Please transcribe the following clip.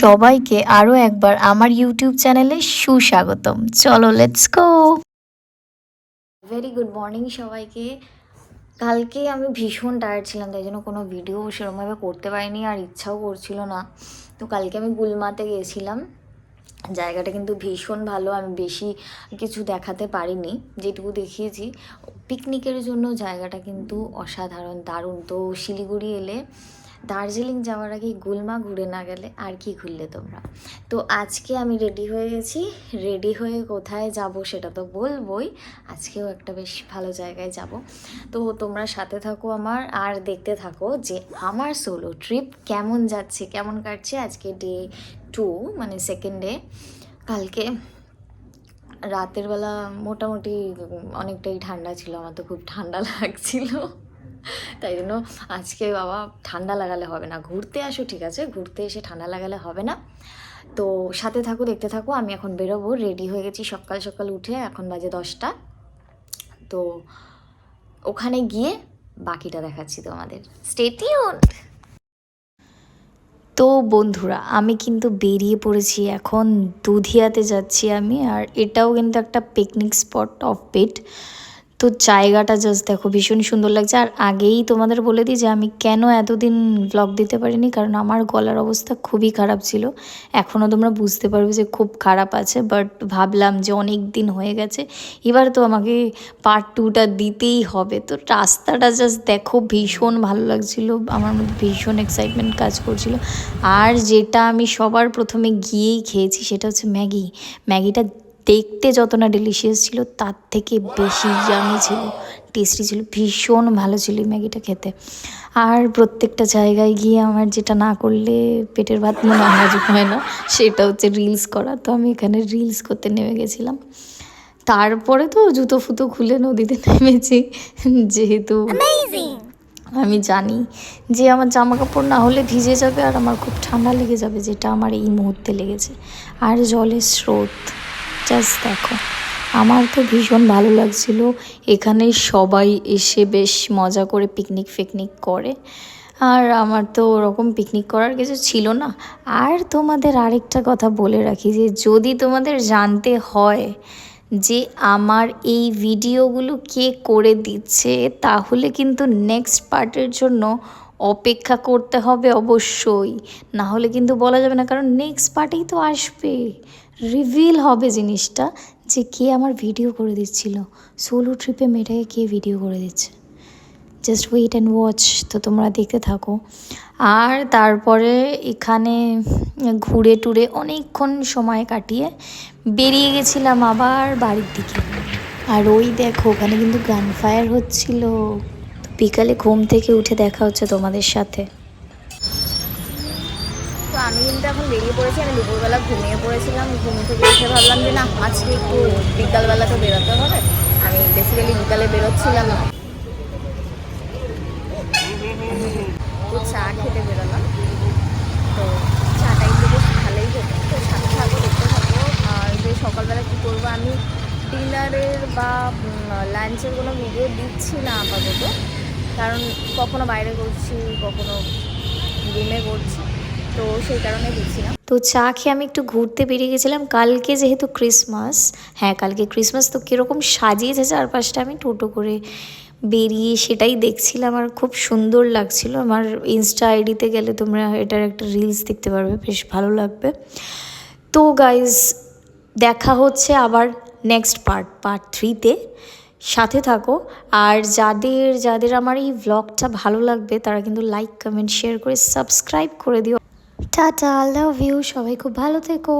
সবাইকে আরও একবার আমার ইউটিউব চ্যানেলে সুস্বাগতম। চলো let's go. Very good morning সবাইকে। কালকে আমি ভীষণ টায়ার্ড ছিলাম, তাই জন্য কোনো ভিডিও সেরকমভাবে করতে পারিনি, আর ইচ্ছাও করছিল না। তো কালকে আমি গুলমাতে গিয়েছিলাম। জায়গাটা কিন্তু ভীষণ ভালো, আমি বেশি কিছু দেখাতে পারিনি, যেটুকু দেখিয়েছি। পিকনিকের জন্য জায়গাটা কিন্তু অসাধারণ, দারুণ। তো শিলিগুড়ি এলে, দার্জিলিং যাওয়ার আগে গুলমা ঘুরে না গেলে আর কি ঘুরলে তোমরা। তো আজকে আমি রেডি হয়ে গেছি। রেডি হয়ে কোথায় যাব সেটা তো বলবোই। আজকেও একটা বেশ ভালো জায়গায় যাব। তো তোমরা সাথে থাকো আমার, আর দেখতে থাকো যে আমার সোলো ট্রিপ কেমন যাচ্ছে, কেমন কাটছে। আজকে ডে 2, মানে সেকেন্ড ডে। কালকে রাতের বেলা মোটামুটি অনেকটাই ঠান্ডা ছিল, আমার তো খুব ঠান্ডা লাগছিল। তাই জন্য আজকে বাবা ঠান্ডা লাগালে হবে না, ঘুরতে আসো ঠিক আছে, ঘুরতে এসে ঠান্ডা লাগালে হবে না। তো সাথে থাকো, দেখতে থাকো। আমি এখন বেরোবো, রেডি হয়ে গেছি সকাল সকাল উঠে, এখন বাজে 10টা। তো ওখানে গিয়ে বাকিটা দেখাচ্ছি তোমাদের, স্টে টিউনড। তো বন্ধুরা, আমি কিন্তু বেরিয়ে পড়েছি, এখন দুধিয়াতে যাচ্ছি আমি। আর এটাও কিন্তু একটা পিকনিক স্পট অফ বিট। তো জায়গাটা জাস্ট দেখো, ভীষণ সুন্দর লাগছে। আর আগেই তোমাদের বলে দিই যে আমি কেন এতদিন ব্লগ দিতে পারিনি, কারণ আমার গলার অবস্থা খুবই খারাপ ছিল। এখনও তোমরা বুঝতে পারবে যে খুব খারাপ আছে, বাট ভাবলাম যে অনেক দিন হয়ে গেছে, এবার তো আমাকে পার্ট 2টা দিতেই হবে। তো রাস্তাটা জাস্ট দেখো, ভীষণ ভালো লাগছিল, আমার মধ্যে ভীষণ এক্সাইটমেন্ট কাজ করছিল। আর যেটা আমি সবার প্রথমে গিয়েই খেয়েছি সেটা হচ্ছে ম্যাগি। ম্যাগিটা দেখতে যত না ডেলিশিয়াস ছিল, তার থেকে বেশি ইয়ামি ছিল, টেস্টি ছিল, ভীষণ ভালো ছিল এই ম্যাগিটা খেতে। আর প্রত্যেকটা জায়গায় গিয়ে আমার যেটা না করলে পেটের ভাত মনে হজম হয় না, সেটা হচ্ছে রিলস করা। তো আমি এখানে রিলস করতে নেমে গেছিলাম। তারপরে তো জুতো ফুতো খুলে নদীতে নেমেছি, যেহেতু আমি জানি যে আমার জামা কাপড় না হলে ভিজে যাবে আর আমার খুব ঠান্ডা লেগে যাবে, যেটা আমার এই মুহূর্তে লেগেছে। আর জলের স্রোত জাস্ট দেখো, আমার তো ভীষণ ভালো লাগছিল। এখানে সবাই এসে বেশ মজা করে পিকনিক করে, আর আমার তো ওরকম পিকনিক করার কিছু ছিল না। আর তোমাদের আরেকটা কথা বলে রাখি, যে যদি তোমাদের জানতে হয় যে আমার এই ভিডিওগুলো কে করে দিচ্ছে, তাহলে কিন্তু নেক্সট পার্টের জন্য অপেক্ষা করতে হবে অবশ্যই, না হলে কিন্তু বলা যাবে না। কারণ নেক্সট পার্টেই তো আসবে, রিভিল হবে জিনিসটা, যে কে আমার ভিডিও করে দিচ্ছিল, সোলো ট্রিপে মেয়েটাকে কে ভিডিও করে দিচ্ছে। Just wait and watch. তো তোমরা দেখতে থাকো। আর তারপরে এখানে ঘুরে টুরে অনেকক্ষণ সময় কাটিয়ে বেরিয়ে গেছিলাম আবার বাড়ির দিকে। আর ওই দেখো, ওখানে কিন্তু গান ফায়ার হচ্ছিল। তো বিকালে ঘুম থেকে উঠে দেখা হচ্ছে তোমাদের সাথে। তো আমি কিন্তু এখন বেরিয়ে পড়েছি। আমি দুপুরবেলা ঘুমিয়ে পড়েছিলাম, ঘুম থেকে উঠে ভাবলাম যে না, আজকে একটু বিকালবেলা তো বেরোতে হবে। আমি বেসিক্যালি বিকালে বেরোচ্ছিলাম, তো চা খেতে বেরোলাম। তো চাটা একটু বেশ ভালোই খেতে। তো সাথে থাকো, দেখতে থাকো। আর যে সকালবেলা কী করবো, আমি ডিনারের বা লাঞ্চের কোনো ভিডিও দিচ্ছি না আপাতত, কারণ কখনো বাইরে করছি, কখনো রুমে করছি, তো সেই কারণে দিচ্ছি না। তো চা খেয়ে আমি একটু ঘুরতে বেরিয়ে গেছিলাম। কালকে যেহেতু ক্রিসমাস, হ্যাঁ কালকে ক্রিসমাস, তো কীরকম সাজিয়েছে চারপাশটা, আমি টোটো করে বেরিয়ে সেটাই দেখছিলাম, আর খুব সুন্দর লাগছিল। আমার ইনস্টা আইডিতে গেলে তোমরা এটার একটা রিলস দেখতে পারবে, বেশ ভালো লাগবে। তো গাইজ, দেখা হচ্ছে আবার নেক্সট পার্ট 3তে। সাথে থাকো। আর যাদের যাদের আমার এই ব্লগটা ভালো লাগবে, তারা কিন্তু লাইক কমেন্ট শেয়ার করে সাবস্ক্রাইব করে দিও। টাটা, লাভ ইউ, সবাই খুব ভালো থেকো।